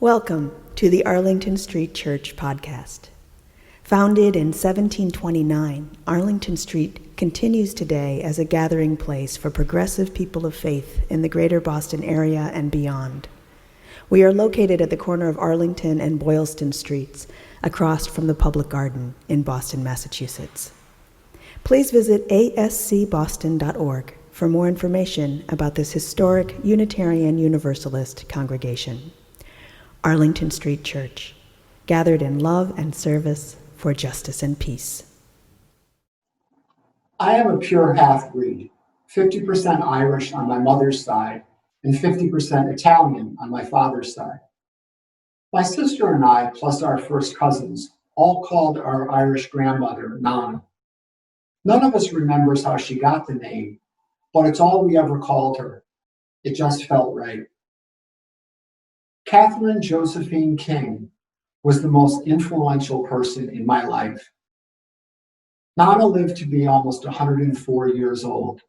Welcome to the Arlington Street Church podcast. Founded in 1729, Arlington Street continues today as a gathering place for progressive people of faith in the greater Boston area and beyond. We are located at the corner of Arlington and Boylston Streets, across from the Public Garden in Boston, Massachusetts. Please visit ascboston.org for more information about this historic Unitarian Universalist congregation. Arlington Street Church, gathered in love and service for justice and peace. I am a pure half-breed, 50% Irish on my mother's side and 50% Italian on my father's side. My sister and I, plus our first cousins, all called our Irish grandmother Nana. None of us remembers how she got the name, but it's all we ever called her. It just felt right. Catherine Josephine King was the most influential person in my life. Nana lived to be almost 104 years old.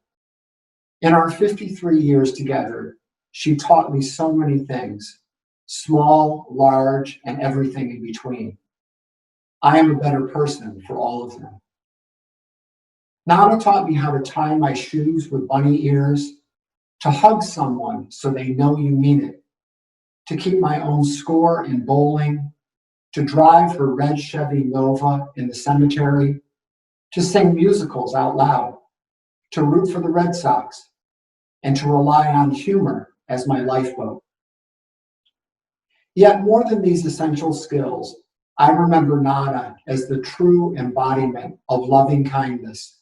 In our 53 years together, she taught me so many things, small, large, and everything in between. I am a better person for all of them. Nana taught me how to tie my shoes with bunny ears, to hug someone so they know you mean it, to keep my own score in bowling, to drive her red Chevy Nova in the cemetery, to sing musicals out loud, to root for the Red Sox, and to rely on humor as my lifeboat. Yet more than these essential skills, I remember Nana as the true embodiment of loving kindness,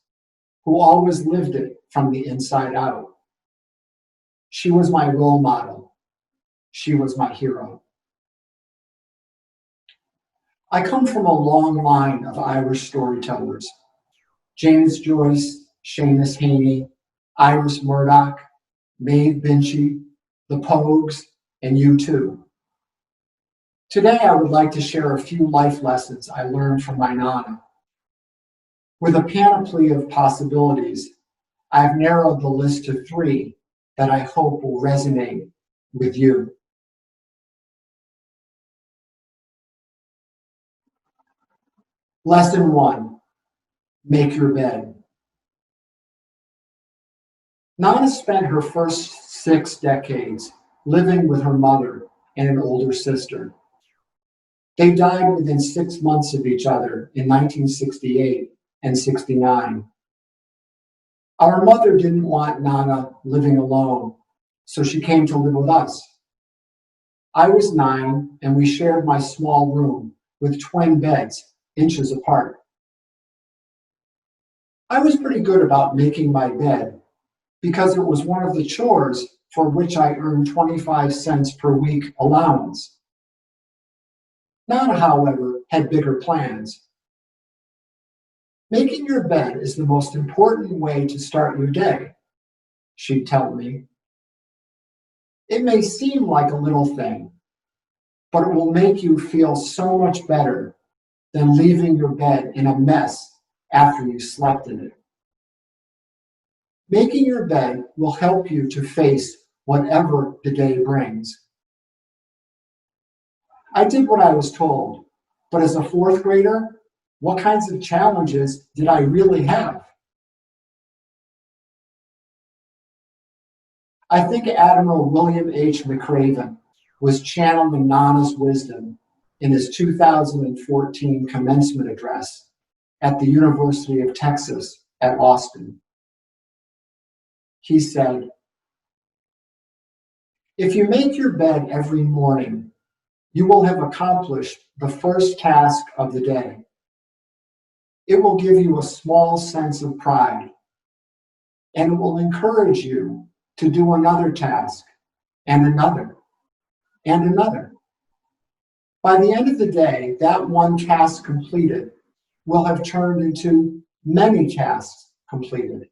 who always lived it from the inside out. She was my role model. She was my hero. I come from a long line of Irish storytellers. James Joyce, Seamus Heaney, Iris Murdoch, Maeve Binchy, the Pogues, and U2. Today, I would like to share a few life lessons I learned from my Nana. With a panoply of possibilities, I've narrowed the list to 3 that I hope will resonate with you. Lesson 1, make your bed. Nana spent her first 6 decades living with her mother and an older sister. They died within 6 months of each other in 1968 and 69. Our mother didn't want Nana living alone, so she came to live with us. I was 9, and we shared my small room with twin beds, inches apart. I was pretty good about making my bed because it was one of the chores for which I earned 25 cents per week allowance. Nana, however, had bigger plans. Making your bed is the most important way to start your day, she'd tell me. It may seem like a little thing, but it will make you feel so much better than leaving your bed in a mess after you slept in it. Making your bed will help you to face whatever the day brings. I did what I was told, but as a 4th grader, what kinds of challenges did I really have? I think Admiral William H. McRaven was channeling Nana's wisdom in his 2014 commencement address at the University of Texas at Austin. He said, "If you make your bed every morning, you will have accomplished the first task of the day. It will give you a small sense of pride, and it will encourage you to do another task, and another, and another. By the end of the day, that one task completed will have turned into many tasks completed."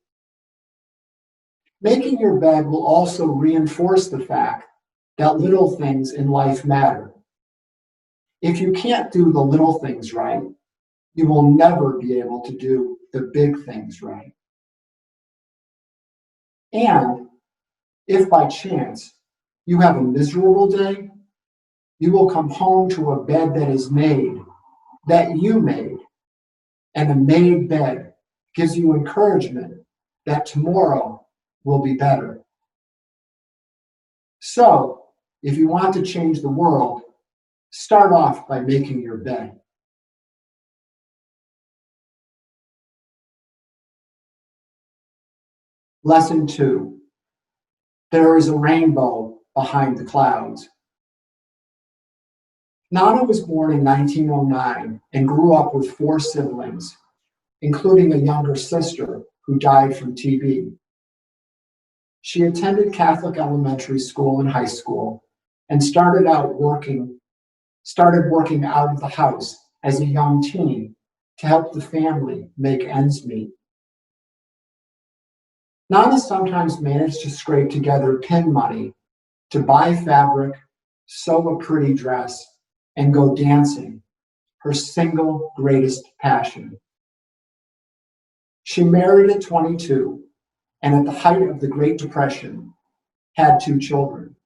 Making your bed will also reinforce the fact that little things in life matter. If you can't do the little things right, you will never be able to do the big things right. And if by chance you have a miserable day, You will come home to a bed that is made, that you made, and a made bed gives you encouragement that tomorrow will be better. So, if you want to change the world, start off by making your bed. Lesson 2. There is a rainbow behind the clouds. Nana was born in 1909 and grew up with 4 siblings, including a younger sister who died from TB. She attended Catholic elementary school and high school and started working out of the house as a young teen to help the family make ends meet. Nana sometimes managed to scrape together pin money to buy fabric, sew a pretty dress, and go dancing, her single greatest passion. She married at 22, and at the height of the Great Depression, had 2 children.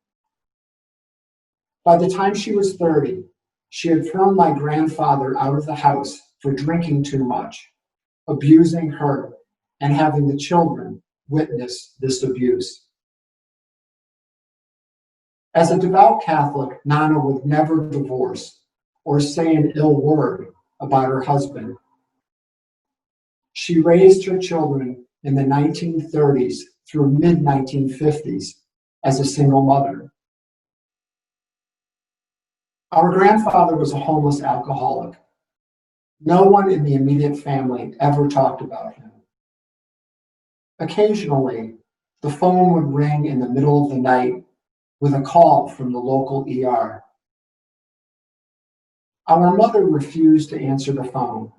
By the time she was 30, she had thrown my grandfather out of the house for drinking too much, abusing her, and having the children witness this abuse. As a devout Catholic, Nana would never divorce or say an ill word about her husband. She raised her children in the 1930s through mid-1950s as a single mother. Our grandfather was a homeless alcoholic. No one in the immediate family ever talked about him. Occasionally, the phone would ring in the middle of the night with a call from the local ER. Our mother refused to answer the phone.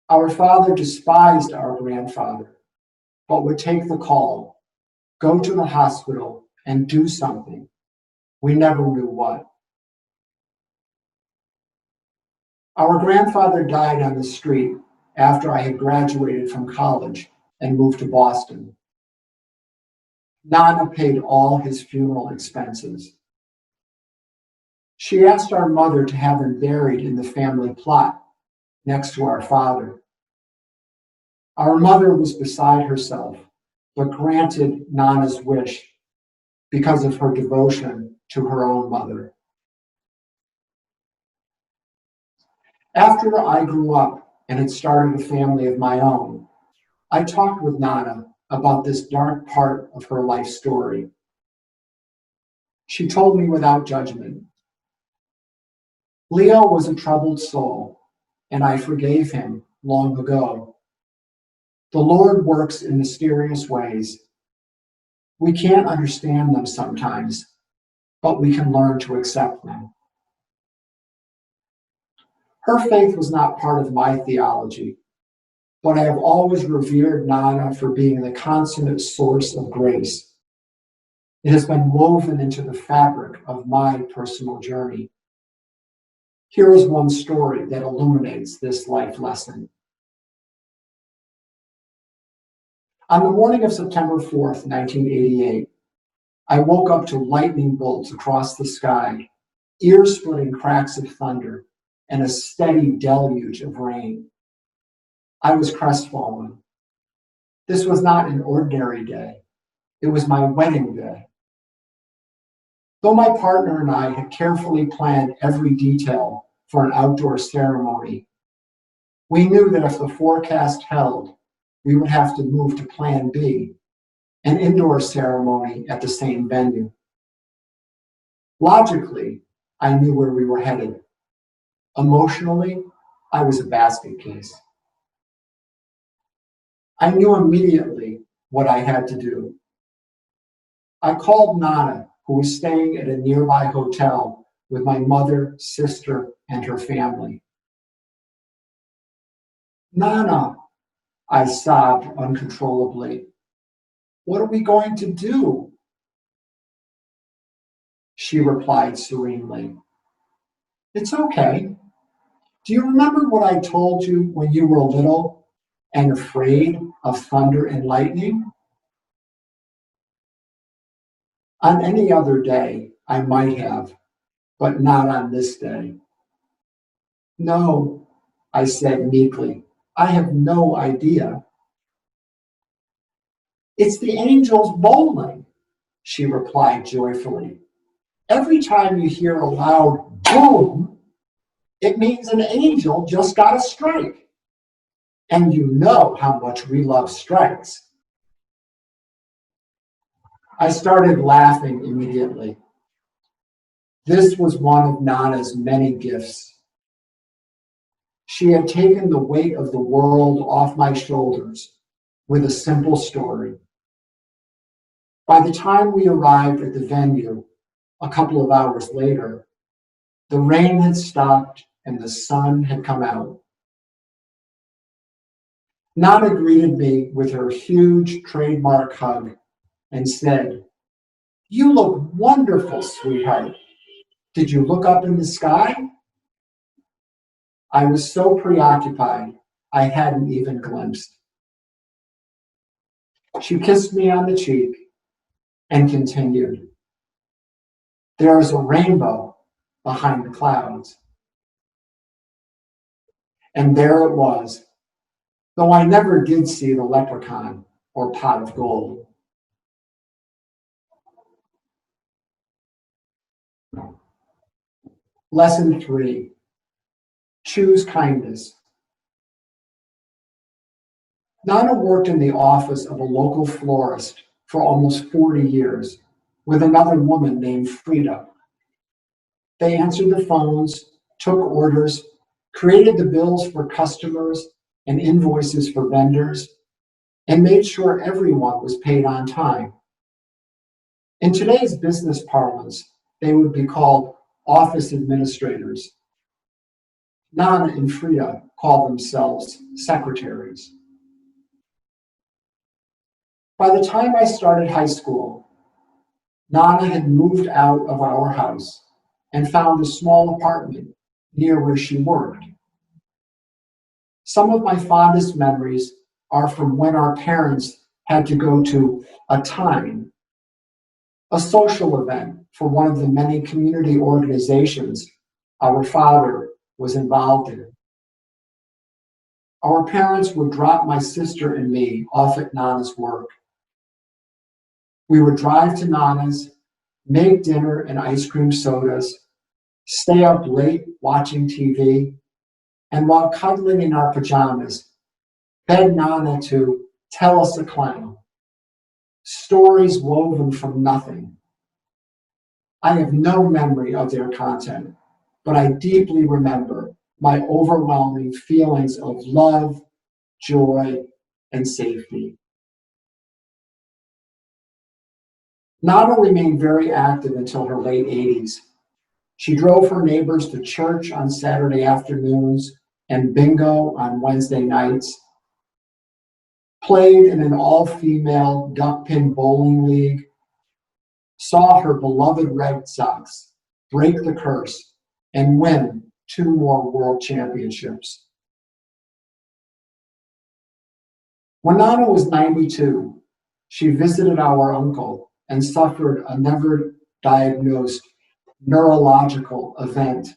Our father despised our grandfather, but would take the call, go to the hospital, and do something. We never knew what. Our grandfather died on the street after I had graduated from college and moved to Boston. Nana paid all his funeral expenses. She asked our mother to have him buried in the family plot next to our father. Our mother was beside herself, but granted Nana's wish because of her devotion to her own mother. After I grew up and had started a family of my own, I talked with Nana about this dark part of her life story. She told me without judgment. Leo was a troubled soul, and I forgave him long ago. The Lord works in mysterious ways. We can't understand them sometimes, but we can learn to accept them. Her faith was not part of my theology, but I have always revered Nana for being the consummate source of grace. It has been woven into the fabric of my personal journey. Here is one story that illuminates this life lesson. On the morning of September 4th, 1988, I woke up to lightning bolts across the sky, ear-splitting cracks of thunder, and a steady deluge of rain. I was crestfallen. This was not an ordinary day. It was my wedding day. Though my partner and I had carefully planned every detail for an outdoor ceremony, we knew that if the forecast held, we would have to move to Plan B, an indoor ceremony at the same venue. Logically, I knew where we were headed. Emotionally, I was a basket case. I knew immediately what I had to do. I called Nana, who was staying at a nearby hotel with my mother, sister, and her family. Nana, I sobbed uncontrollably. What are we going to do? She replied serenely, it's okay. Do you remember what I told you when you were little and afraid of thunder and lightning? On any other day, I might have, but not on this day. No, I said meekly. I have no idea. It's the angels bowling, she replied joyfully. Every time you hear a loud boom, it means an angel just got a strike. And you know how much we love strikes. I started laughing immediately. This was one of Nana's many gifts. She had taken the weight of the world off my shoulders with a simple story. By the time we arrived at the venue, a couple of hours later, the rain had stopped and the sun had come out. Nana greeted me with her huge trademark hug and said, "You look wonderful, sweetheart. Did you look up in the sky?" I was so preoccupied, I hadn't even glimpsed. She kissed me on the cheek and continued, "There is a rainbow behind the clouds." And there it was, though I never did see the leprechaun or pot of gold. Lesson 3, choose kindness. Nana worked in the office of a local florist for almost 40 years with another woman named Frida. They answered the phones, took orders, created the bills for customers and invoices for vendors, and made sure everyone was paid on time. In today's business parlance, they would be called office administrators. Nana and Frida called themselves secretaries. By the time I started high school, Nana had moved out of our house and found a small apartment near where she worked. Some of my fondest memories are from when our parents had to go to a time, a social event for one of the many community organizations our father was involved in. Our parents would drop my sister and me off at Nana's work. We would drive to Nana's, make dinner and ice cream sodas, stay up late watching TV, and while cuddling in our pajamas, beg Nana to tell us a clown, stories woven from nothing. I have no memory of their content, but I deeply remember my overwhelming feelings of love, joy, and safety. Nana remained very active until her late 80s. She drove her neighbors to church on Saturday afternoons and bingo on Wednesday nights, played in an all-female duck-pin bowling league, saw her beloved Red Sox break the curse and win 2 more world championships. When Nana was 92, she visited our uncle and suffered a never diagnosed neurological event.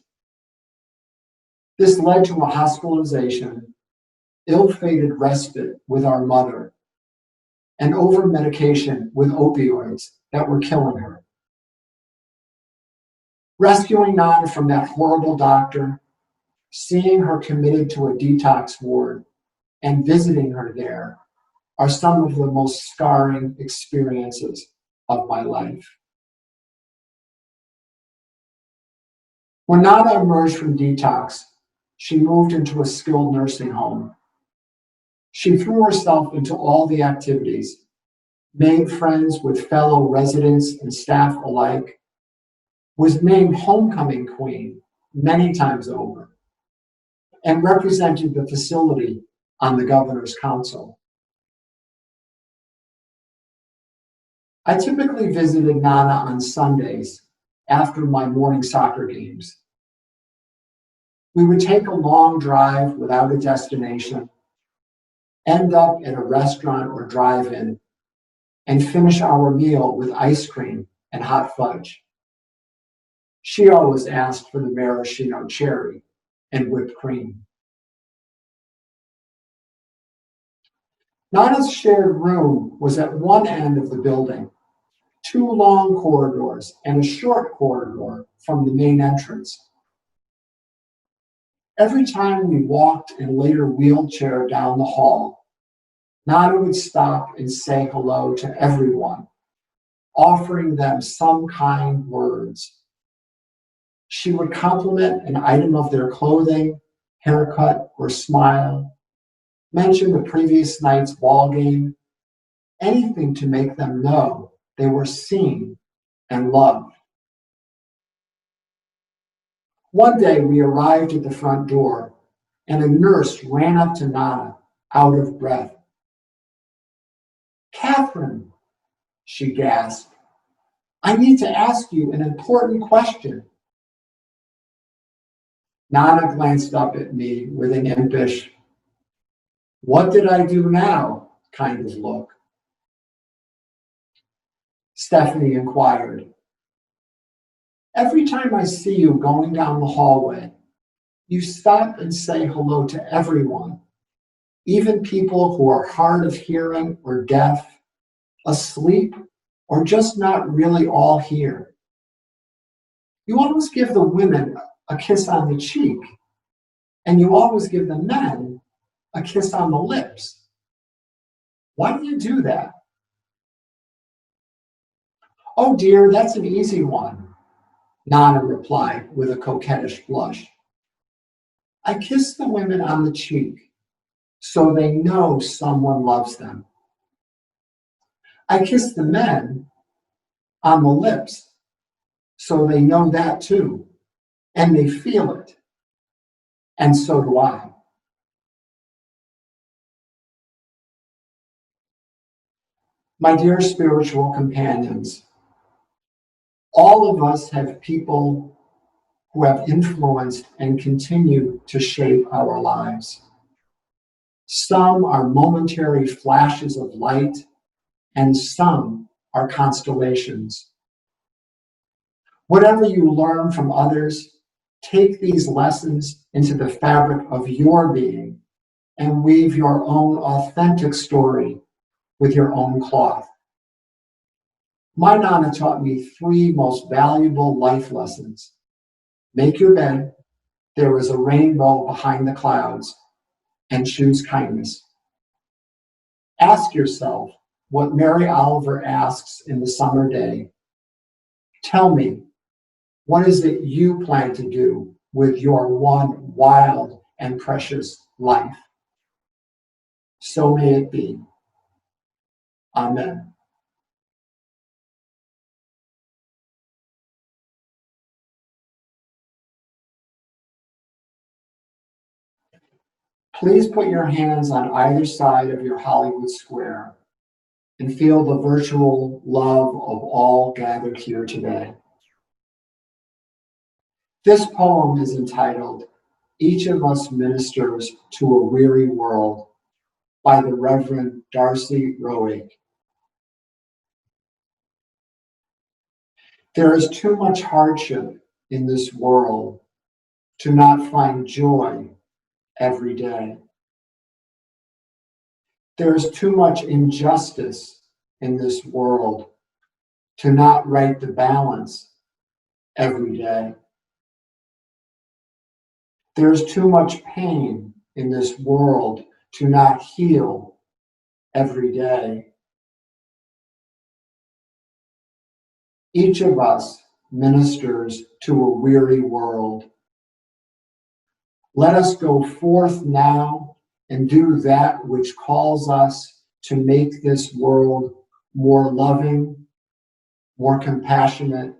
This led to a hospitalization, ill-fated respite with our mother, and over-medication with opioids that were killing her. Rescuing Nana from that horrible doctor, seeing her committed to a detox ward, and visiting her there are some of the most scarring experiences of my life. When Nana emerged from detox, she moved into a skilled nursing home. She threw herself into all the activities, made friends with fellow residents and staff alike, was named homecoming queen many times over, and represented the facility on the governor's council. I typically visited Nana on Sundays after my morning soccer games. We would take a long drive without a destination, end up at a restaurant or drive-in, and finish our meal with ice cream and hot fudge. She always asked for the maraschino cherry and whipped cream. Nana's shared room was at one end of the building, two long corridors and a short corridor from the main entrance. Every time we walked in later wheelchair down the hall, Nana would stop and say hello to everyone, offering them some kind words. She would compliment an item of their clothing, haircut, or smile, mention the previous night's ball game, anything to make them know they were seen and loved. One day we arrived at the front door and a nurse ran up to Nana, out of breath. "Catherine," she gasped, "I need to ask you an important question." Nana glanced up at me with an impish, "What did I do now?" kind of look. Stephanie inquired, "Every time I see you going down the hallway, you stop and say hello to everyone, even people who are hard of hearing or deaf, asleep, or just not really all here. You always give the women a kiss on the cheek, and you always give the men a kiss on the lips. Why do you do that?" "Oh dear, that's an easy one," Nana replied with a coquettish blush. "I kiss the women on the cheek so they know someone loves them. I kiss the men on the lips so they know that too, and they feel it, and so do I." My dear spiritual companions, all of us have people who have influenced and continue to shape our lives. Some are momentary flashes of light, and some are constellations. Whatever you learn from others, take these lessons into the fabric of your being and weave your own authentic story with your own cloth. My Nana taught me three most valuable life lessons. Make your bed, there is a rainbow behind the clouds, and choose kindness. Ask yourself what Mary Oliver asks in the summer day. Tell me, what is it you plan to do with your one wild and precious life? So may it be. Amen. Please put your hands on either side of your Hollywood square and feel the virtual love of all gathered here today. This poem is entitled, "Each of Us Ministers to a Weary World" by the Reverend Darcy Roig. There is too much hardship in this world to not find joy every day. There is too much injustice in this world to not right the balance every day. There is too much pain in this world to not heal every day. Each of us ministers to a weary world. Let us go forth now and do that which calls us to make this world more loving, more compassionate,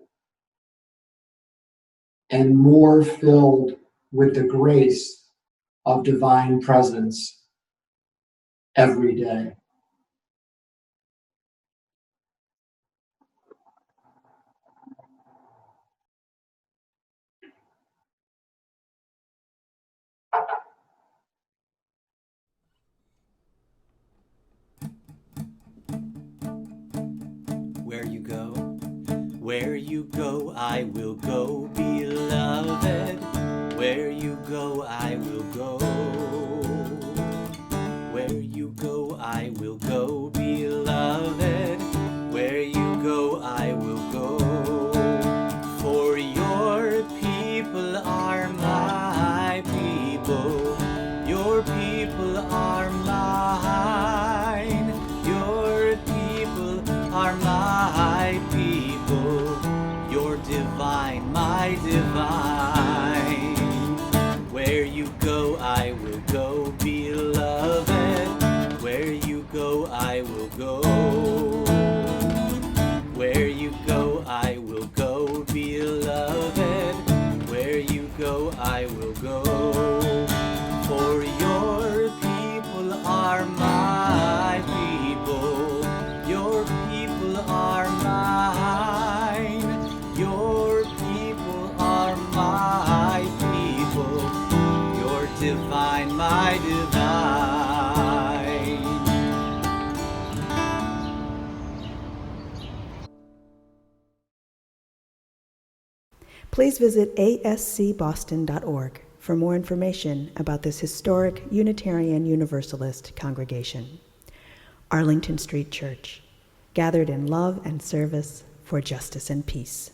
and more filled with the grace of divine presence every day. Where you go, Where you go, I will go, beloved. Where you go, I will go. Where you go, I will go, beloved. Where you go, I will go. For your people are my people. Your people are mine. Your people are my people. You're divine, my divine. Where you go, I will go, beloved. Where you go, I will go. Where you go, I will go, beloved. Where you go, I will go. For your people are my people. Your people are mine. Your people are my people. You're divine, my divine. Please visit ascboston.org for more information about this historic Unitarian Universalist congregation. Arlington Street Church, gathered in love and service for justice and peace.